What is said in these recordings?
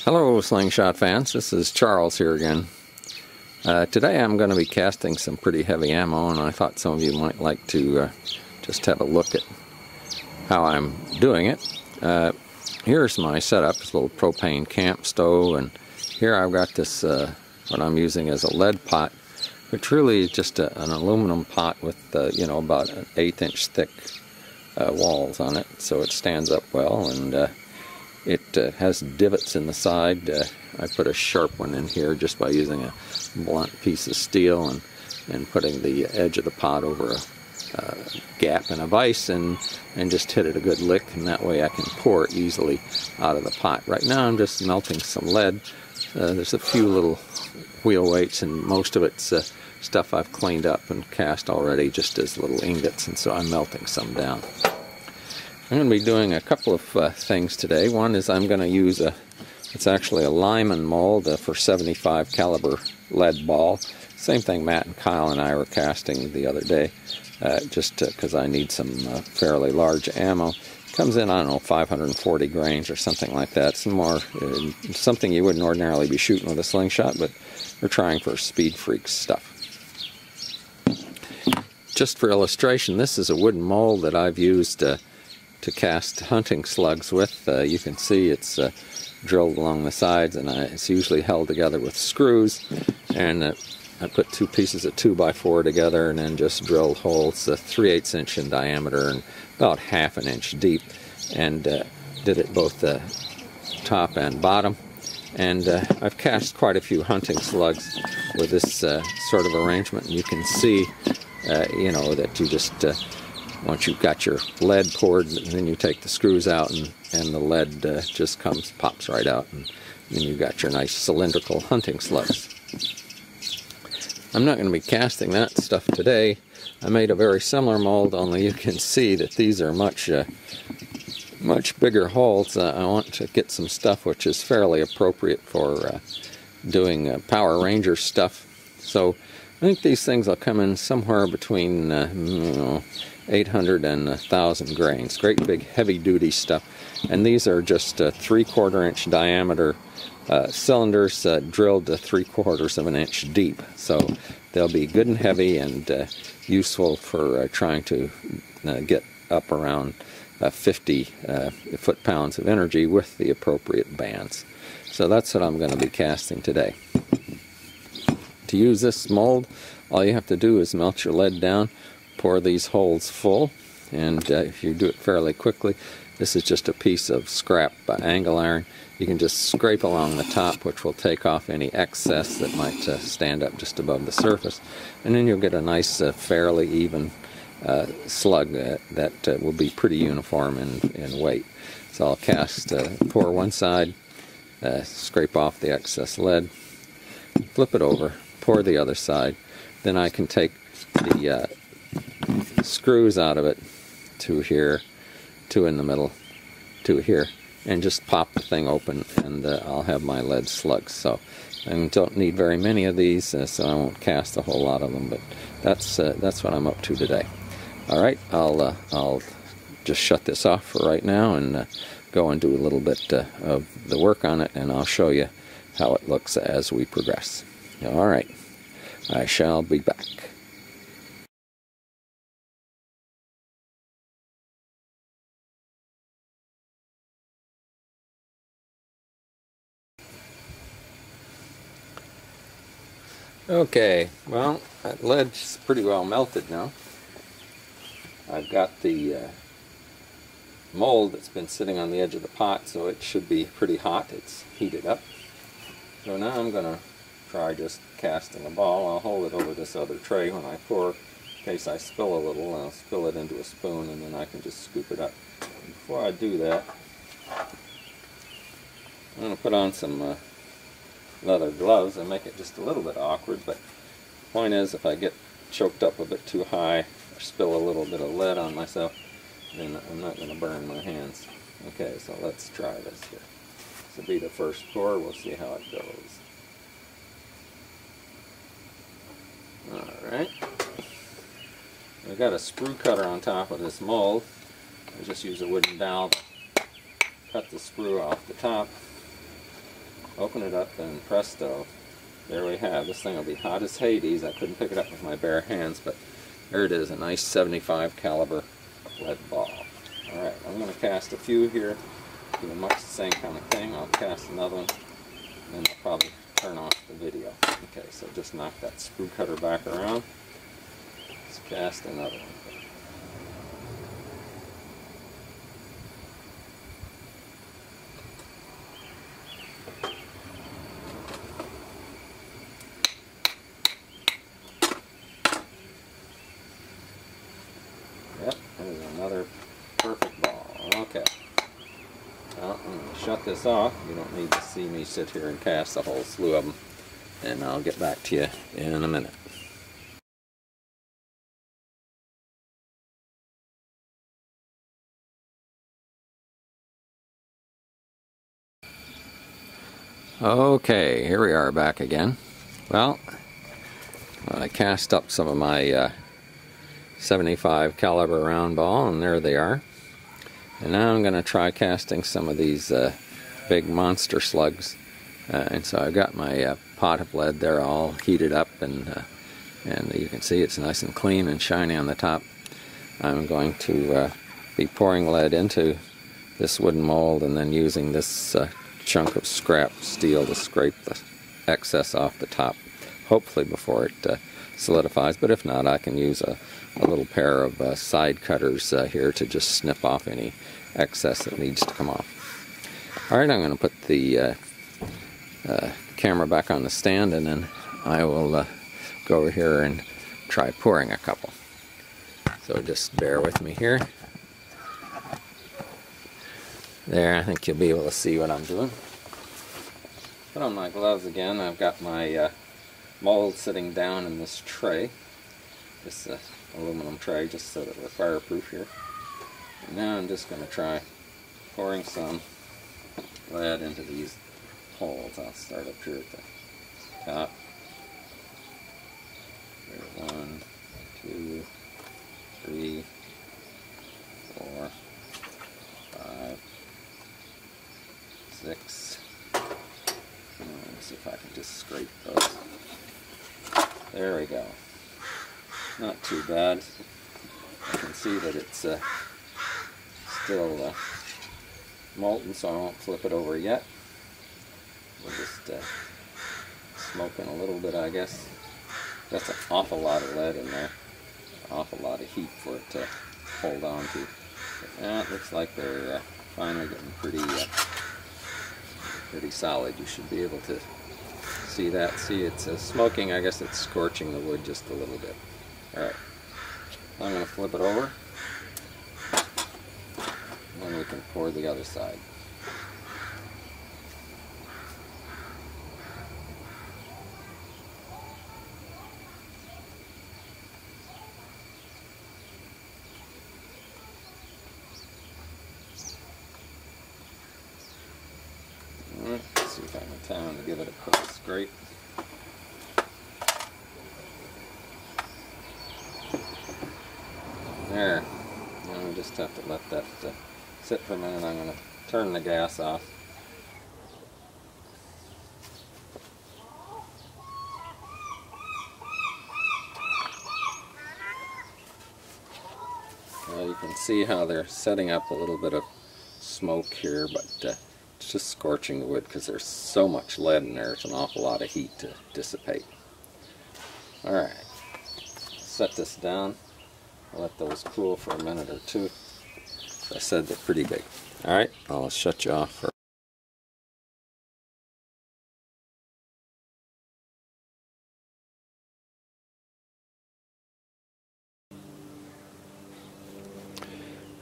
Hello Slingshot fans, this is Charles here again. Today I'm going to be casting some pretty heavy ammo, and I thought some of you might like to just have a look at how I'm doing it. Here's my setup, this little propane camp stove, and here I've got this, what I'm using as a lead pot, which really is just an aluminum pot with, about an 1/8 inch thick walls on it, so it stands up well, and it has divots in the side. I put a sharp one in here just by using a blunt piece of steel and putting the edge of the pot over a gap in a vise and just hit it a good lick, and that way I can pour it easily out of the pot. Right now I'm just melting some lead. There's a few little wheel weights, and most of it's stuff I've cleaned up and cast already just as little ingots, and so I'm melting some down. I'm going to be doing a couple of things today. One is I'm going to use it's actually a Lyman mold for 75 caliber lead ball. Same thing Matt and Kyle and I were casting the other day, just because I need some fairly large ammo. Comes in, I don't know, 540 grains or something like that. It's more something you wouldn't ordinarily be shooting with a slingshot, but we're trying for Speed Freaks stuff. Just for illustration, this is a wooden mold that I've used to cast hunting slugs with. You can see it's drilled along the sides, and it's usually held together with screws, and I put two pieces of 2x4 together and then just drilled holes 3/8 inch in diameter and about 1/2 inch deep, and did it both top and bottom. And I've cast quite a few hunting slugs with this sort of arrangement, and you can see that you just once you've got your lead poured, then you take the screws out, and the lead just pops right out, and you've got your nice cylindrical hunting slugs. I'm not going to be casting that stuff today. I made a very similar mold, only you can see that these are much bigger holes. I want to get some stuff which is fairly appropriate for doing Power Ranger stuff. So I think these things will come in somewhere between 800 and 1,000 grains. Great big heavy duty stuff. And these are just 3/4 inch diameter cylinders drilled to 3/4 inch deep. So they'll be good and heavy and useful for trying to get up around 50 foot-pounds of energy with the appropriate bands. So that's what I'm going to be casting today. To use this mold, all you have to do is melt your lead down, pour these holes full, and if you do it fairly quickly, this is just a piece of scrap angle iron. You can just scrape along the top, which will take off any excess that might stand up just above the surface, and then you'll get a nice fairly even slug that will be pretty uniform in weight. So I'll pour one side, scrape off the excess lead, flip it over, pour the other side, then I can take the screws out of it, two here, two in the middle, two here, and just pop the thing open, and I'll have my lead slugs. So I don't need very many of these, so I won't cast a whole lot of them, but that's what I'm up to today. Alright, I'll just shut this off for right now and go and do a little bit of the work on it, and I'll show you how it looks as we progress. Alright, I shall be back. Okay, well, that lead's pretty well melted now. I've got the mold that's been sitting on the edge of the pot, so it should be pretty hot. It's heated up. So now I'm going to try just casting a ball. I'll hold it over this other tray when I pour, in case I spill a little. I'll spill it into a spoon, and then I can just scoop it up. Before I do that, I'm going to put on some leather gloves and make it just a little bit awkward, but the point is, if I get choked up a bit too high or spill a little bit of lead on myself, then I'm not going to burn my hands. Okay, so let's try this here. This will be the first pour. We'll see how it goes. Alright. I've got a sprue cutter on top of this mold. I just use a wooden dowel to cut the sprue off the top. open it up, and presto, there we have. This thing will be hot as Hades. I couldn't pick it up with my bare hands, but there it is, a nice 75 caliber lead ball. Alright, I'm going to cast a few here, do much the same kind of thing. I'll cast another one, and then I'll probably turn off the video. Okay, so just knock that screw cutter back around. Let's cast another one. Yep, there's another perfect ball. Okay. Well, I'm going to shut this off. You don't need to see me sit here and cast a whole slew of them. And I'll get back to you in a minute. Okay, here we are back again. Well, I cast up some of my 75 caliber round ball, and there they are. And now I'm going to try casting some of these big monster slugs. And so I've got my pot of lead there all heated up, and you can see it's nice and clean and shiny on the top. I'm going to be pouring lead into this wooden mold and then using this chunk of scrap steel to scrape the excess off the top, hopefully before it solidifies. But if not, I can use a little pair of side cutters here to just snip off any excess that needs to come off. Alright, I'm going to put the camera back on the stand, and then I will go over here and try pouring a couple. So just bear with me here. There, I think you'll be able to see what I'm doing. Put on my gloves again. I've got my mold sitting down in this tray, this aluminum tray, just so that we're fireproof here. And now I'm just going to try pouring some lead into these holes. I'll start up here at the top. There, 1, 2, 3, 4, 5, 6. Let's see if I can just scrape those. There we go. Not too bad. I can see that it's still molten, so I won't flip it over yet. We'll just smoke in a little bit, I guess. That's an awful lot of lead in there. An awful lot of heat for it to hold on to. But, it looks like they're finally getting pretty solid. You should be able to see that. See, it's smoking. I guess it's scorching the wood just a little bit. Alright. I'm going to flip it over. And then we can pour the other side. Let's see if I can time to give it a quick scrape. There. Now we just have to let that sit for a minute. I'm going to turn the gas off. Well, you can see how they're setting up a little bit of smoke here, but it's just scorching the wood because there's so much lead in there. It's an awful lot of heat to dissipate. Alright, set this down. I'll let those cool for a minute or two. As I said, they're pretty big. Alright, I'll shut you off for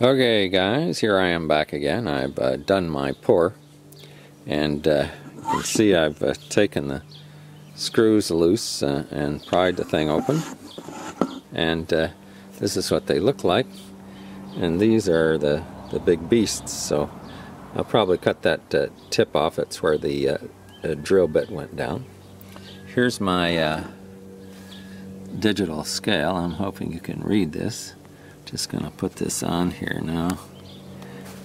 Okay guys, here I am back again. I've done my pour, and you can see I've taken the screws loose and pried the thing open, and this is what they look like. And these are the big beasts, so I'll probably cut that tip off. It's where the drill bit went down. Here's my digital scale. I'm hoping you can read this. Just going to put this on here now,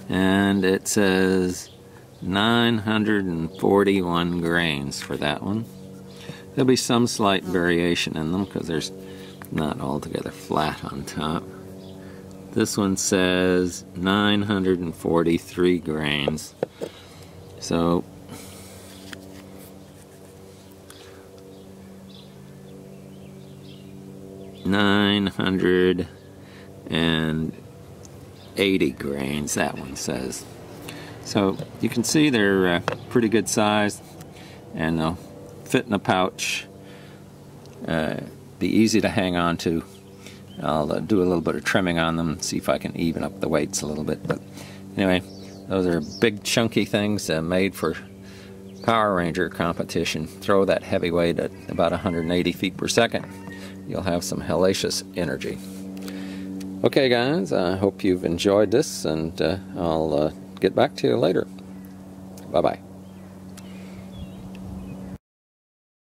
and it says 941 grains for that one. There'll be some slight variation in them because there's not altogether flat on top. This one says 943 grains. So $980 grains, that one says. So you can see they're pretty good size, and they'll fit in a pouch, be easy to hang on to. I'll do a little bit of trimming on them, see if I can even up the weights a little bit. But anyway, those are big chunky things made for Power Ranger competition. Throw that heavy weight at about 180 feet per second. You'll have some hellacious energy. Okay guys, I hope you've enjoyed this, and I'll get back to you later. Bye-bye.